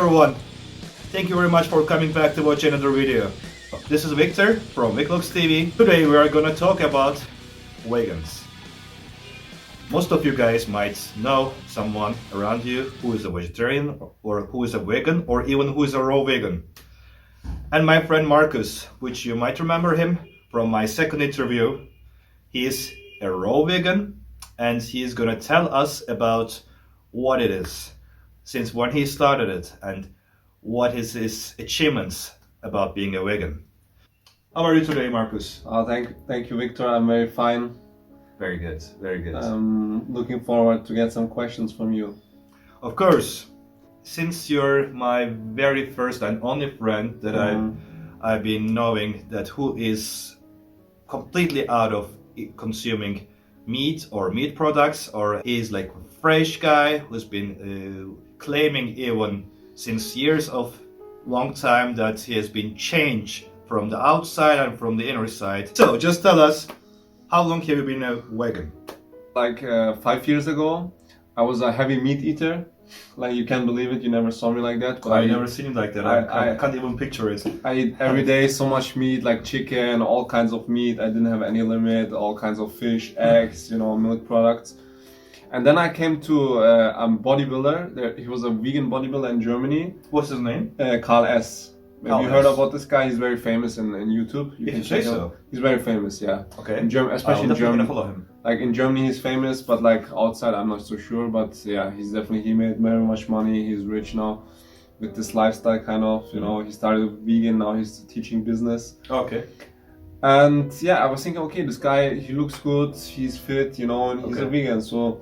everyone, thank you very much for coming back to watch another video. This is Victor from VicLogsTv. Today we are gonna talk about vegans. Most of you guys might know someone around you who is a vegetarian or who is a vegan or even who is a raw vegan. And my friend Marcus, which you might remember him from my second interview, he is a raw vegan and he is gonna tell us about what it is, since when he started it, and what is his achievements about being a vegan. How are you today, Marcus? Thank you, Victor. I'm very fine. Very good, very good. I'm looking forward to get some questions from you. Of course, since you're my very first and only friend that I've been knowing that who is completely out of consuming meat or meat products, or he's like a fresh guy who's been claiming even since years of long time that he has been changed from the outside and from the inner side. So just tell us, how long have you been a vegan? Like 5 years ago, I was a heavy meat eater. Like, you can't believe it, you never saw me like that. But I've never seen it like that. I can't even picture it. I eat every day so much meat, like chicken, all kinds of meat. I didn't have any limit, all kinds of fish, eggs, milk products. And then I came to a bodybuilder. He was a vegan bodybuilder in Germany. What's his name? Carl S. Maybe Carl you heard S. about this guy. He's very famous in YouTube. You can say so. He's very famous, yeah. Okay. Especially in Germany. Follow him. Like in Germany, he's famous, but like outside, I'm not so sure. But yeah, he made very much money. He's rich now with this lifestyle, kind of. He started vegan. Now he's teaching business. Okay. And yeah, I was thinking, okay, this guy, he looks good. He's fit, and he's a vegan. So.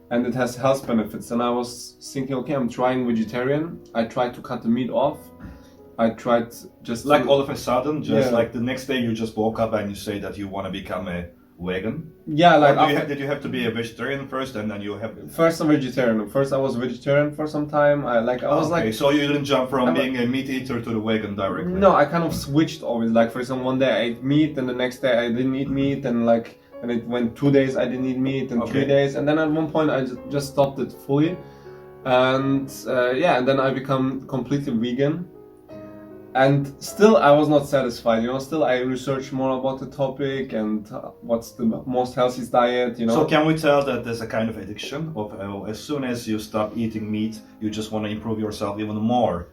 And it has health benefits, and I was thinking, okay, I'm trying vegetarian. I tried to cut the meat off. I tried just like all of a sudden, like the next day you just woke up and you say that you want to become a vegan? Yeah, like did you have to be a vegetarian first and then you have... First a vegetarian. First I was vegetarian for some time. So you didn't jump from being a meat eater to the vegan directly? No, I kind of switched always. Like, for example, one day I ate meat and the next day I didn't eat meat, and it went 2 days I didn't eat meat, and 3 days, and then at one point I just stopped it fully, and and then I become completely vegan, and still I was not satisfied. Still I researched more about the topic and what's the most healthiest diet. So can we tell that there's a kind of addiction of as soon as you stop eating meat, you just want to improve yourself even more?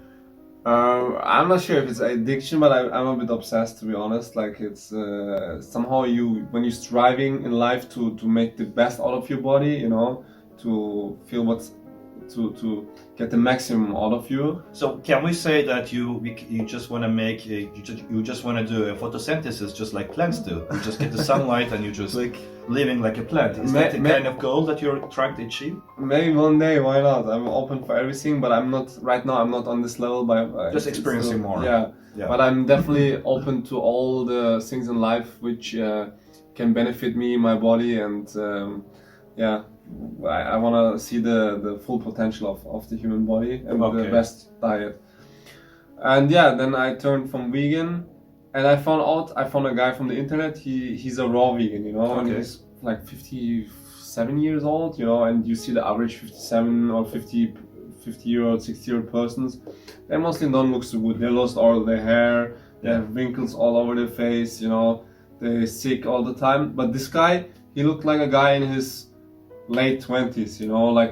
I'm not sure if it's addiction, but I'm a bit obsessed, to be honest. Like, it's somehow when you're striving in life to make the best out of your body, to feel to get the maximum out of you. So can we say that you just want to make you just want to do a photosynthesis just like plants do? You just get the sunlight and you just like living like a plant. Is that the kind of goal that you're trying to achieve? Maybe one day, why not? I'm open for everything, but I'm not right now. I'm not on this level, but just experiencing more. Yeah. But I'm definitely open to all the things in life which can benefit me, my body, and I want to see the full potential of the human body and the best diet. And then I turned from vegan, and I found a guy from the internet. He's a raw vegan, and he's like 57 years old, and you see the average 57 or 50-year-old, 60-year-old persons. They mostly don't look so good. They lost all their hair, they have wrinkles all over their face, they're sick all the time. But this guy, he looked like a guy in his late 20s,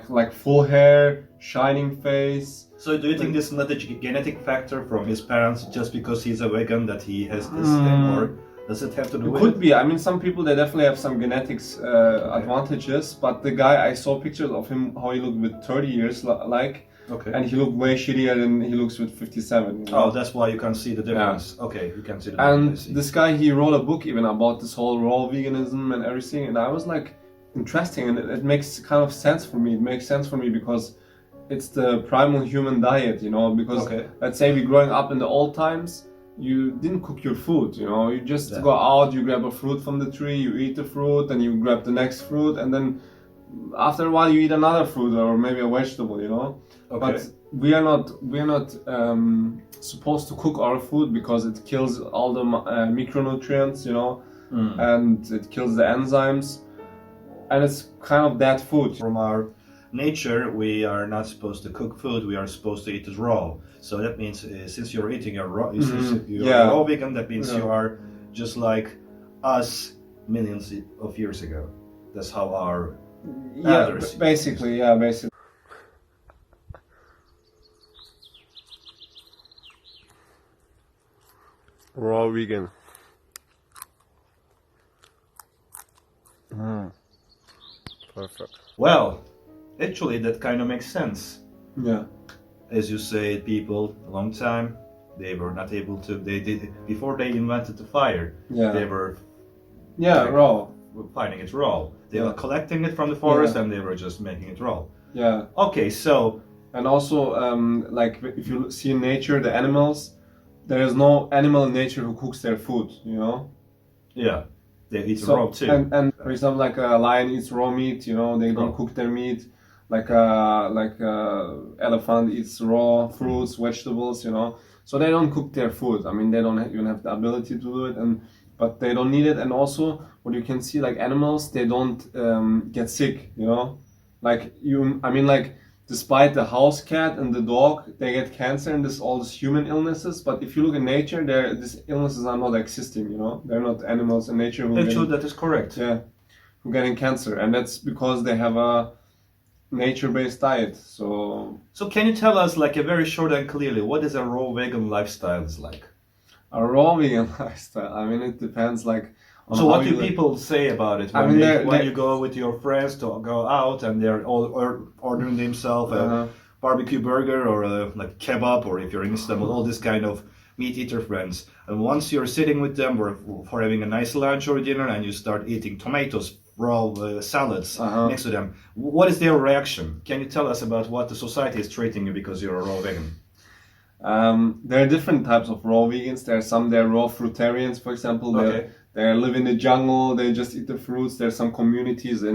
like full hair, shining face. So do you think this is not a genetic factor from his parents, just because he's a vegan, that he has this thing, or does it have to do with it? Could be. I mean, some people, they definitely have some genetics advantages, but the guy, I saw pictures of him, how he looked with 30 years, and he looked way shittier than he looks with 57. Oh, that's why you can see the difference. Yeah. Okay, you can see the difference. And this guy, he wrote a book even about this whole raw veganism and everything, and I was like, interesting, and it makes kind of sense for me. It makes sense for me because it's the primal human diet, because let's say we're growing up in the old times, you didn't cook your food, you just go out, you grab a fruit from the tree, you eat the fruit, and you grab the next fruit, and then after a while you eat another fruit or maybe a vegetable, But we are not supposed to cook our food because it kills all the micronutrients, and it kills the enzymes. And it's kind of that food. From our nature, we are not supposed to cook food. We are supposed to eat it raw. So that means since you're eating a raw, since you're a raw vegan, that means you are just like us millions of years ago. That's how our elders. Basically. Raw vegan. Perfect. Well, actually, that kind of makes sense. Yeah. As you say, people a long time they were not able to. They did before they invented the fire. Yeah. They were. Raw. Finding it raw. They were collecting it from the forest and they were just making it raw. Yeah. Okay, so. And also, like if you see in nature the animals, there is no animal in nature who cooks their food. You know. Yeah. They eat raw too. And for example, like a lion eats raw meat. You know, they don't cook their meat. Like elephant eats raw fruits, vegetables. You know, so they don't cook their food. I mean, they don't even have the ability to do it, but they don't need it. And also, what you can see, like animals, they don't get sick. You know, like despite the house cat and the dog, they get cancer and all these human illnesses. But if you look at nature, these illnesses are not existing. You know, they're not animals in nature. Actually, that is correct. Yeah, who getting cancer, and that's because they have a nature-based diet. So can you tell us, like, a very short and clearly, what is a raw vegan lifestyle is like? A raw vegan lifestyle. I mean, it depends. Like, so what do people say about it when you go with your friends to go out and they're all ordering themselves a barbecue burger or like kebab, or if you're in Istanbul, all this kind of meat eater friends. And once you're sitting with them for having a nice lunch or dinner, and you start eating tomatoes, raw salads next to them, what is their reaction? Can you tell us about what the society is treating you because you're a raw vegan? There are different types of raw vegans. There are some they're raw fruitarians, for example. They live in the jungle. They just eat the fruits. There's some communities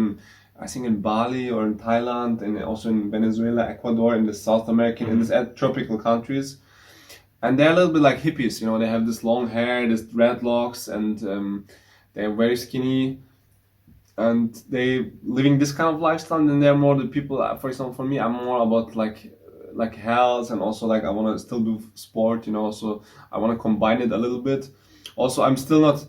I think in Bali or in Thailand, and also in Venezuela, Ecuador, in the South American, in these tropical countries. And they're a little bit like hippies, you know. They have this long hair, this dreadlocks, and they're very skinny. And they living this kind of lifestyle. And then they're more the people. For example, for me, I'm more about like health, and also like I want to still do sport, you know. So I want to combine it a little bit. Also, I'm still not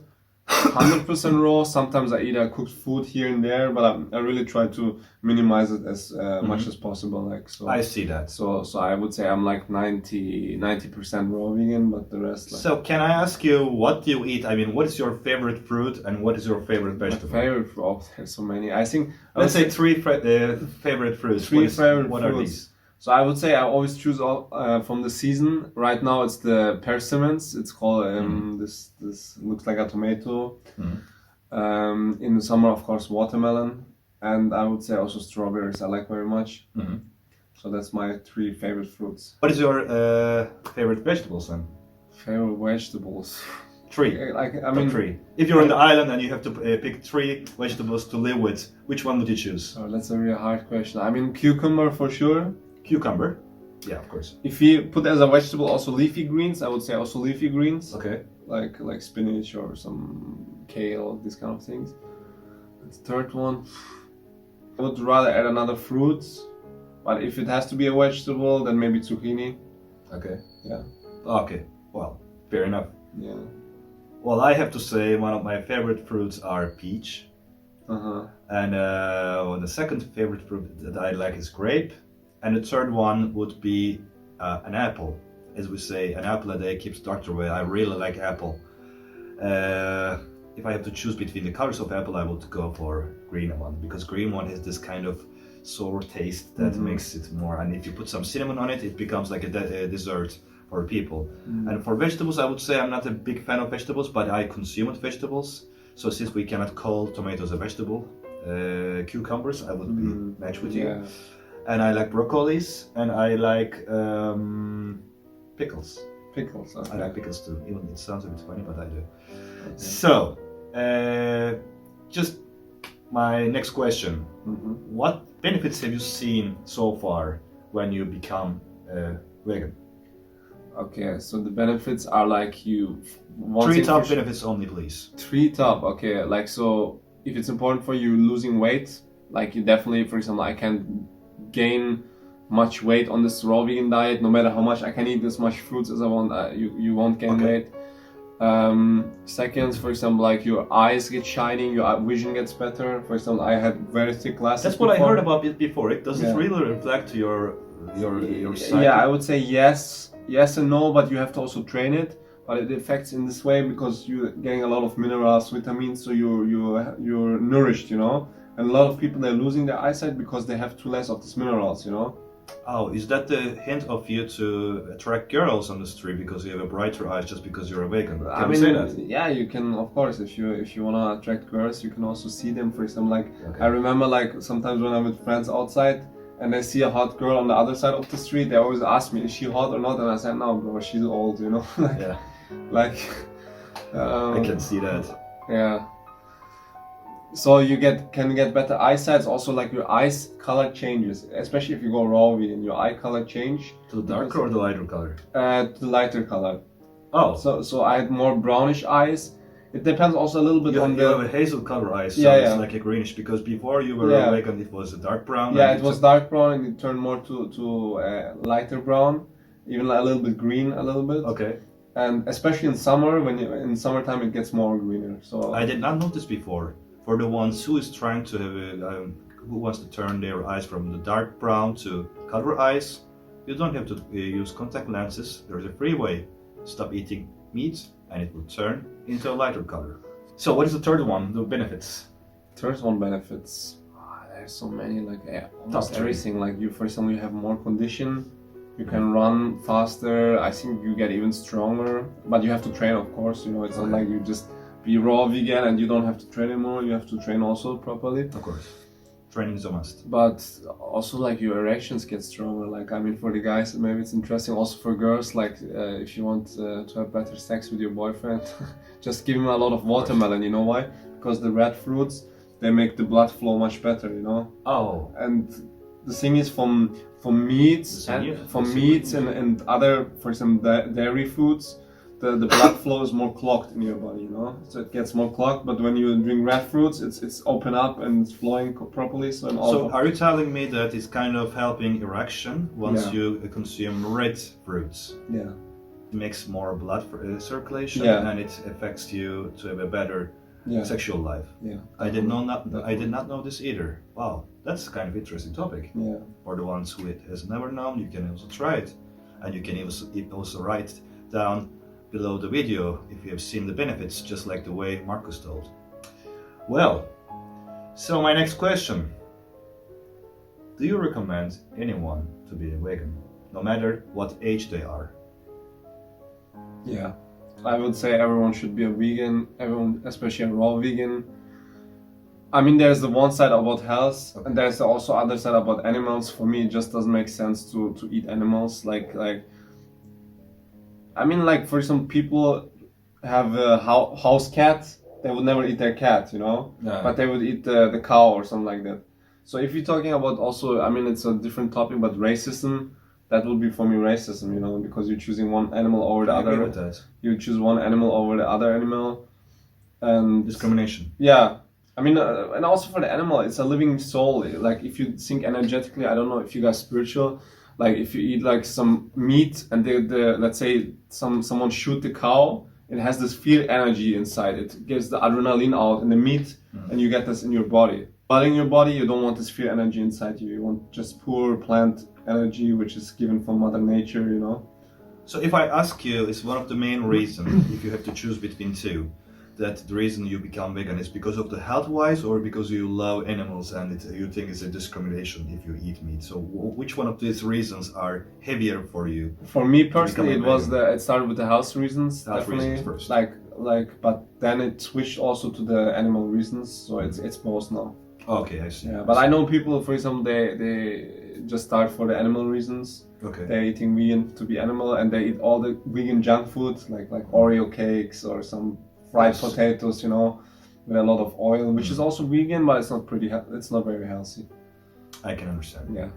100% raw. Sometimes I eat cooked food here and there, but I really try to minimize it as much as possible. Like, so I see that. So I would say I'm like 90% raw vegan, but the rest. Like, so can I ask you, what do you eat? I mean, what is your favorite fruit and what is your favorite vegetable? My favorite fruit. Oh, there's so many. I think let's say three favorite fruits. What are these? So I would say I always choose from the season. Right now it's the persimmons. It's called this looks like a tomato. In the summer, of course, watermelon, and I would say also strawberries. I like very much. So that's my three favorite fruits. What is your favorite vegetables then? Favorite vegetables. Three. Three. If you're on the island and you have to pick three vegetables to live with, which one would you choose? Oh, that's a really hard question. I mean, cucumber for sure. Cucumber, yeah, of course. If you put as a vegetable also leafy greens, I would say also leafy greens. Okay. Like spinach or some kale, these kind of things. And the third one, I would rather add another fruit, but if it has to be a vegetable, then maybe zucchini. Okay. Yeah. Okay. Well, fair enough. Yeah. Well, I have to say one of my favorite fruits are peach. And the second favorite fruit that I like is grape. And the third one would be an apple. As we say, an apple a day keeps the doctor away. I really like apple. If I have to choose between the colors of apple, I would go for green one, because green one has this kind of sour taste that makes it more. And if you put some cinnamon on it, it becomes like a dessert for people. And for vegetables, I would say I'm not a big fan of vegetables, but I consume vegetables. So since we cannot call tomatoes a vegetable, cucumbers, I would be matched with you. And I like broccolis, and I like pickles. Pickles, okay. I like pickles too, even it sounds a bit funny, but I do. Okay. So, just my next question. What benefits have you seen so far when you become vegan? Okay, so the benefits are like you... Three top benefits only, please. Three top, okay. Like, so if it's important for you losing weight, like you definitely, for example, I can't gain much weight on this raw vegan diet. No matter how much I can eat as much fruits as I want, you won't gain weight. Second, for example, like your eyes get shining, your vision gets better. For example, I had very thick glasses. That's what I heard about it before. Does it really reflect your sight? Yeah, I would say yes and no, but you have to also train it. But it affects in this way because you're getting a lot of minerals, vitamins, so you're nourished, you know. And a lot of people, they're losing their eyesight because they have too less of these minerals, you know. Oh, is that the hint of you to attract girls on the street because you have a brighter eyes just because you're a vegan? Can you say that? Yeah, you can, of course. If you wanna attract girls, you can also see them. For example, like I remember, like sometimes when I'm with friends outside and they see a hot girl on the other side of the street, they always ask me, is she hot or not? And I said, no, bro, she's old, you know. Like, I can see that. Yeah. So you can get better eyesight. Also, like your eyes color changes, especially if you go raw vegan. Your eye color change to the darker or the lighter color? To the lighter color. Oh. So I had more brownish eyes. It depends also a little bit on you have a hazel color eyes, so it's like a greenish. Because before you were vegan, it was a dark brown. Yeah, it was dark brown, and it turned more to lighter brown, even a little bit green, a little bit. Okay. And especially in summer, in summertime, it gets more greener. So I did not notice before. For the ones who is trying to have who wants to turn their eyes from the dark brown to color eyes, you don't have to use contact lenses. There is a free way. Stop eating meat, and it will turn into a lighter color. So, what is the third one? The benefits. Third one benefits. There's so many, like almost everything. Like you, for example, you have more condition. You can run faster. I think you get even stronger, but you have to train, of course. You know, it's not like you just be raw vegan and you don't have to train anymore. You have to train also properly. Of course, training is a must. But also, like your erections get stronger. Like I mean, for the guys, maybe it's interesting. Also for girls, like if you want to have better sex with your boyfriend, just give him a lot of watermelon. You know why? Because the red fruits, they make the blood flow much better. You know. Oh. And the thing is, from meats and other, for example, dairy foods, the blood flow is more clogged in your body, you know, so it gets more clogged. But when you drink red fruits, it's open up and it's flowing properly. So are you telling me that it's kind of helping erection once you consume red fruits? Yeah. It makes more blood circulation, and it affects you to have a better sexual life. Yeah. I did not know this either. Wow, that's kind of interesting topic. Yeah. For the ones who it has never known, you can also try it, and you can also write down below the video if you have seen the benefits, just like the way Marcus told. Well, so my next question: do you recommend anyone to be a vegan, no matter what age they are? Yeah. I would say everyone should be a vegan, everyone, especially a raw vegan. I mean, there's the one side about health, and there's also other side about animals. For me, it just doesn't make sense to eat animals. Like, I mean, like for some people have a house cat, they would never eat their cat, you know, but they would eat the cow or something like that. So if you're talking about also, I mean, it's a different topic, but racism. That would be for me racism, you know, because you're choosing one animal over the other. I agree with that. You choose one animal over the other animal, and discrimination. Yeah, I mean, and also for the animal, it's a living soul. Like if you think energetically, I don't know if you guys spiritual. Like if you eat like some meat and let's say someone shoot the cow, it has this fear energy inside. It gives the adrenaline out in the meat, and you get this in your body. But in your body, you don't want this fear energy inside you. You want just pure plant energy, which is given from Mother Nature, you know. So if I ask you, is one of the main reasons, if you have to choose between two, that the reason you become vegan is because of the health-wise, or because you love animals and you think it's a discrimination if you eat meat? So which one of these reasons are heavier for you? For me personally, it started with the health reasons. Health reasons first. But then it switched also to the animal reasons. So it's both now. Okay, I see. Yeah, but I know people, for example, they just start for the animal reasons. Okay. They're eating vegan to be animal, and they eat all the vegan junk food, like Oreo cakes or some fried potatoes, you know, with a lot of oil, which is also vegan, but it's not very healthy. I can understand. Yeah.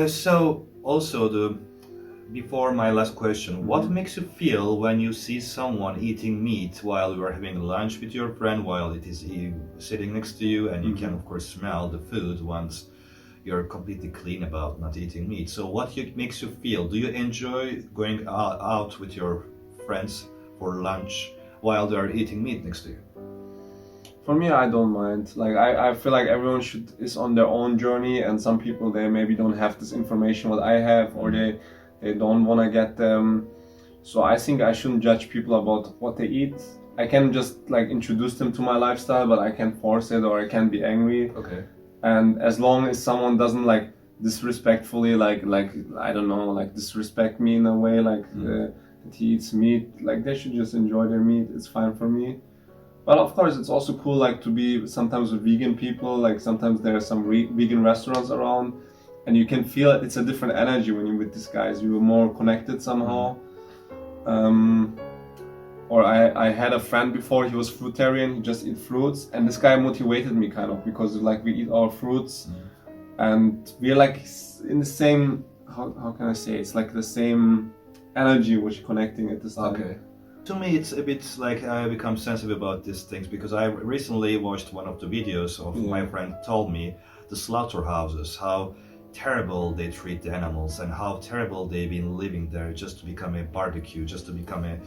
So also before my last question, what makes you feel when you see someone eating meat while you are having lunch with your friend, while it is sitting next to you, and you can of course smell the food once you're completely clean about not eating meat. So what makes you feel? Do you enjoy going out with your friends for lunch while they're eating meat next to you? For me, I don't mind. Like I feel like everyone is on their own journey, and some people they maybe don't have this information what I have, or they don't want to get them. So I think I shouldn't judge people about what they eat. I can just like introduce them to my lifestyle, but I can't force it, or I can't be angry. Okay. And as long as someone doesn't like disrespectfully like I don't know, like disrespect me in a way, like that he eats meat, like they should just enjoy their meat. It's fine for me. But of course, it's also cool like to be sometimes with vegan people. Like sometimes there are some vegan restaurants around, and you can feel it's a different energy when you're with these guys. You're more connected somehow. Or I had a friend before, he was fruitarian, he just eat fruits, and this guy motivated me kind of, because like we eat our fruits and we're like in the same, how can I say, it's like the same energy which connecting at this time. Okay. To me, it's a bit like I become sensitive about these things, because I recently watched one of the videos of my friend told me the slaughterhouses, how terrible they treat the animals and how terrible they've been living there just to become a barbecue, just to become a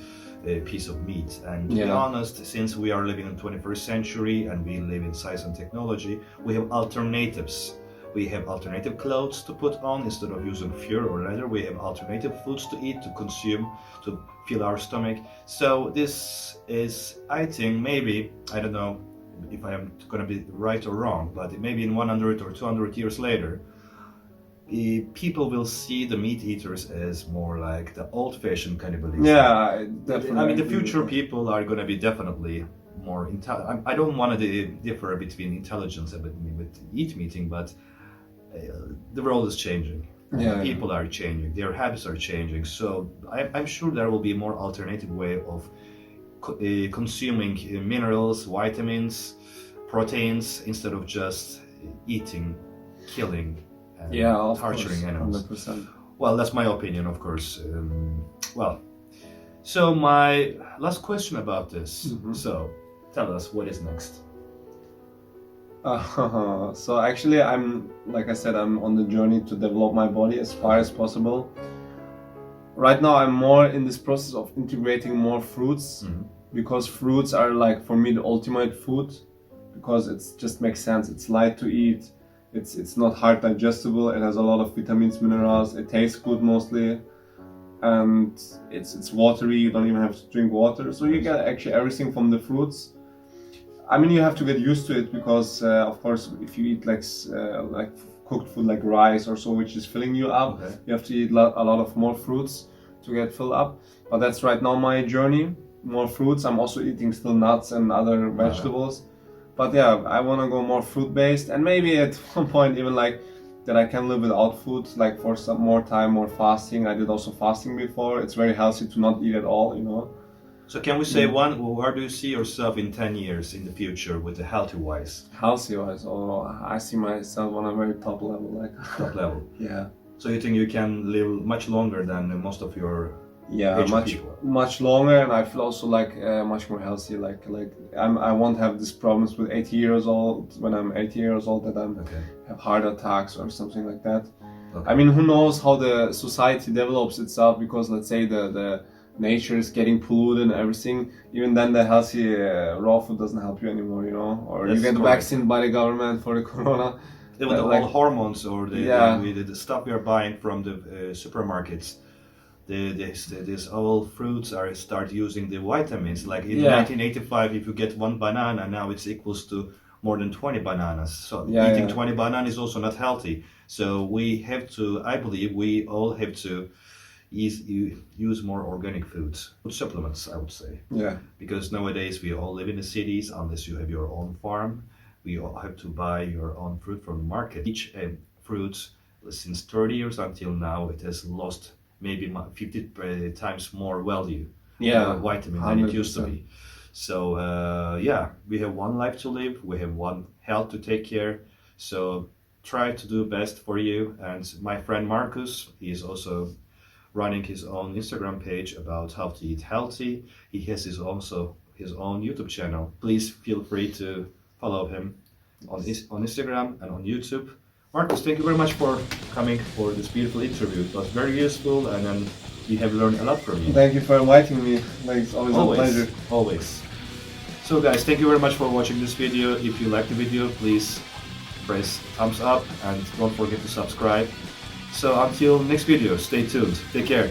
piece of meat. And to be honest, since we are living in the 21st century and we live in science and technology, we have alternatives. We have alternative clothes to put on instead of using fur or leather. We have alternative foods to eat, to consume, to fill our stomach. So this is, I think, maybe, I don't know if I am going to be right or wrong, but maybe in 100 or 200 years later, people will see the meat eaters as more like the old-fashioned cannibalism. Yeah, definitely. I mean, the future people are going to be definitely more intelligent. I don't want to differ between intelligence and with eat meeting, but the world is changing. People are changing. Their habits are changing. So I'm sure there will be a more alternative way of consuming minerals, vitamins, proteins, instead of just eating, killing, torturing animals. 100%. Well, that's my opinion, of course. So my last question about this. So tell us, what is next? So actually, like I said, I'm on the journey to develop my body as far as possible. Right now, I'm more in this process of integrating more fruits, because fruits are like, for me, the ultimate food, because it just makes sense. It's light to eat. It's not hard digestible. It has a lot of vitamins, minerals. It tastes good mostly, and it's watery. You don't even have to drink water, so you get actually everything from the fruits. I mean, you have to get used to it, because of course, if you eat like cooked food like rice or so, which is filling you up, you have to eat a lot of more fruits to get filled up. But that's right now my journey. More fruits. I'm also eating still nuts and other vegetables. But yeah, I want to go more fruit-based, and maybe at one point even like that I can live without food, like for some more time, more fasting. I did also fasting before. It's very healthy to not eat at all, you know. So can we say where do you see yourself in 10 years in the future with the healthy-wise? Healthy-wise, I see myself on a very top level, like top level. Yeah. So you think you can live much longer than most of your much longer, and I feel also like much more healthy. Like I won't have these problems with 80 years old, when I'm 80 years old, that I'm have heart attacks or something like that. I mean, who knows how the society develops itself, because let's say the nature is getting polluted and everything, even then the healthy raw food doesn't help you anymore, you know, or you get vaccinated by the government for the corona. Even all hormones or the stuff we are buying from the supermarkets, these all fruits start using the vitamins. Like in 1985, if you get one banana, now it's equals to more than 20 bananas. So eating 20 bananas is also not healthy. So we have to, I believe, we all have to use more organic foods, food supplements, I would say. Yeah. Because nowadays we all live in the cities. Unless you have your own farm, we all have to buy your own fruit from the market. Each fruit, since 30 years until now, it has lost maybe 50 times more value, vitamin 100%. Than it used to be. So we have one life to live. We have one health to take care. So try to do best for you. And my friend Marcus, he is also running his own Instagram page about how to eat healthy. He has his own YouTube channel. Please feel free to follow him on Instagram and on YouTube. Marcus, thank you very much for coming for this beautiful interview. It was very useful, and then we have learned a lot from you. Thank you for inviting me. Like, it's always a pleasure. Always. So guys, thank you very much for watching this video. If you like the video, please press thumbs up and don't forget to subscribe. So until next video, stay tuned. Take care.